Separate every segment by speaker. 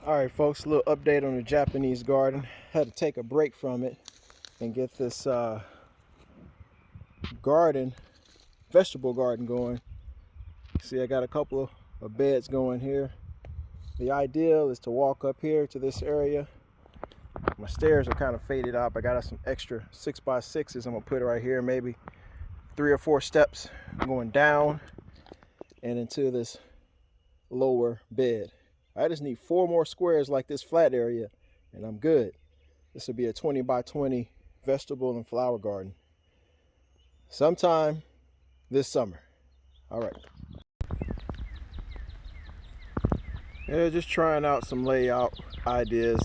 Speaker 1: Alright folks, a little update on the Japanese garden. Had to take a break from it and get this vegetable garden going. See, I got a couple of beds going here. The ideal is to walk up here to this area. My stairs are kind of faded out, but I got some extra 6x6s I'm gonna put right here, maybe 3 or 4 steps going down and into this lower bed. I just need 4 more squares like this flat area and I'm good. This will be a 20x20 vegetable and flower garden sometime this summer. All right. Yeah, just trying out some layout ideas.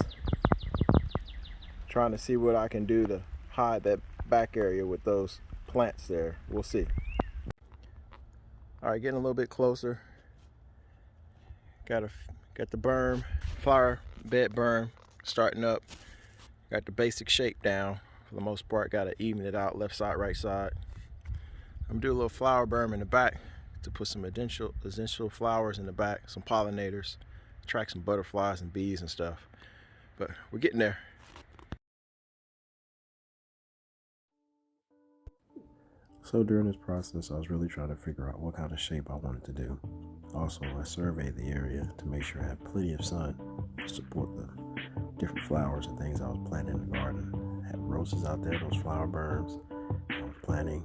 Speaker 1: Trying to see what I can do to hide that back area with those plants there. We'll see. All right, getting a little bit closer. Got the berm, flower bed berm starting up. Got the basic shape down for the most part. Got to even it out, left side, right side. I'm gonna do a little flower berm in the back to put some essential flowers in the back, some pollinators, attract some butterflies and bees and stuff. But we're getting there.
Speaker 2: So during this process, I was really trying to figure out what kind of shape I wanted to do. Also, I surveyed the area to make sure I had plenty of sun to support the different flowers and things I was planting in the garden. I had roses out there, those flower berms. I was planting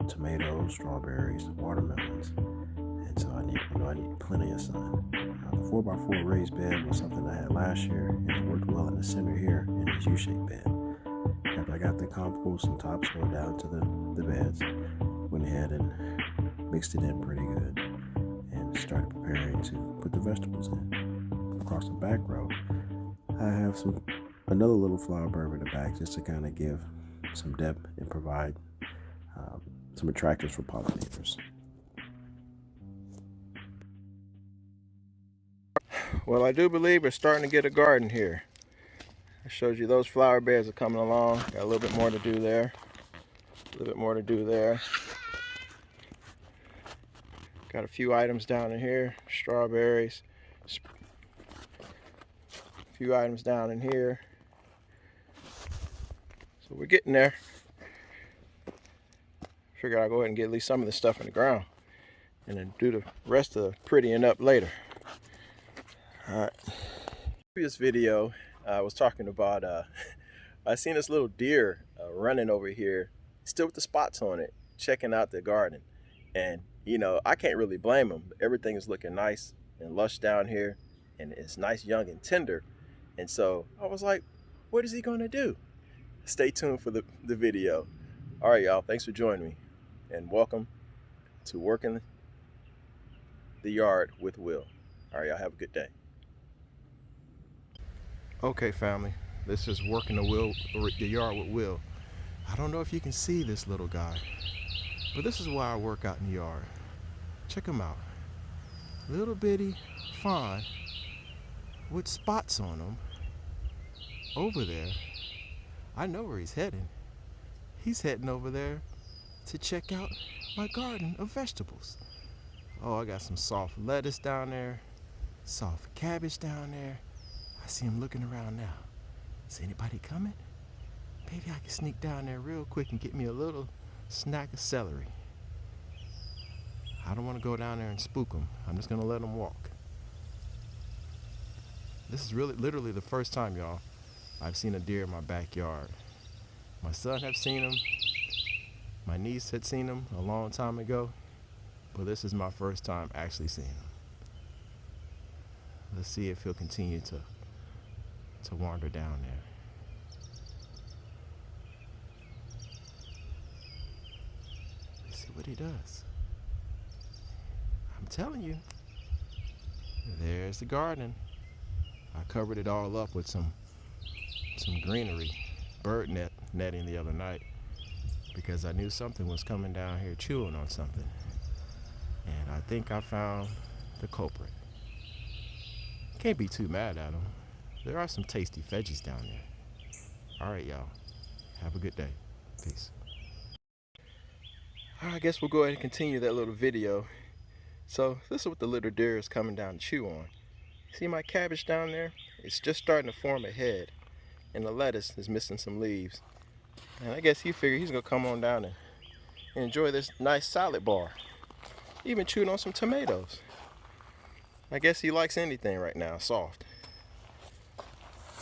Speaker 2: tomatoes, strawberries, watermelons. And so I need plenty of sun. The 4x4 raised bed was something I had last year, and it worked well in the center here in this U-shaped bed. After I got the compost and topsoil down to the beds, went ahead and mixed it in pretty good and started preparing to put the vegetables in. Across the back row, I have another little flower berm in the back just to kind of give some depth and provide some attractors for pollinators.
Speaker 1: Well, I do believe we're starting to get a garden here. I showed you those flower beds are coming along. Got a little bit more to do there. A little bit more to do there. Got a few items down in here. Strawberries. A few items down in here. So we're getting there. Figured I'll go ahead and get at least some of this stuff in the ground and then do the rest of the prettying up later. All right. Previous video, I was talking about I seen this little deer running over here, still with the spots on it, checking out the garden. And you know, I can't really blame him. Everything is looking nice and lush down here, and it's nice, young, and tender. And so I was like, what is he gonna do? Stay tuned for the video. All right, y'all, thanks for joining me, and welcome to Working the Yard with Will. All right, y'all, have a good day. Okay, family, this is Working the Yard with Will. I don't know if you can see this little guy, but this is why I work out in the yard. Check him out. Little bitty fawn with spots on him over there. I know where he's heading. He's heading over there to check out my garden of vegetables. Oh, I got some soft lettuce down there, soft cabbage down there. I see him looking around now. Is anybody coming? Maybe I can sneak down there real quick and get me a little snack of celery. I don't want to go down there and spook him. I'm just going to let him walk. This is literally the first time, y'all, I've seen a deer in my backyard. My son had seen him. My niece had seen him a long time ago. But this is my first time actually seeing him. Let's see if he'll continue to wander down there. Let's see what he does. I'm telling you, there's the garden. I covered it all up with some greenery, bird netting the other night, because I knew something was coming down here chewing on something. And I think I found the culprit. Can't be too mad at him. There are some tasty veggies down there. All right, y'all. Have a good day. Peace. I guess we'll go ahead and continue that little video. So this is what the little deer is coming down to chew on. See my cabbage down there? It's just starting to form a head, and the lettuce is missing some leaves. And I guess he figured he's gonna come on down and enjoy this nice salad bar. He even chewed on some tomatoes. I guess he likes anything right now, soft.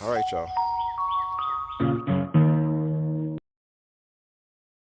Speaker 1: All right, y'all.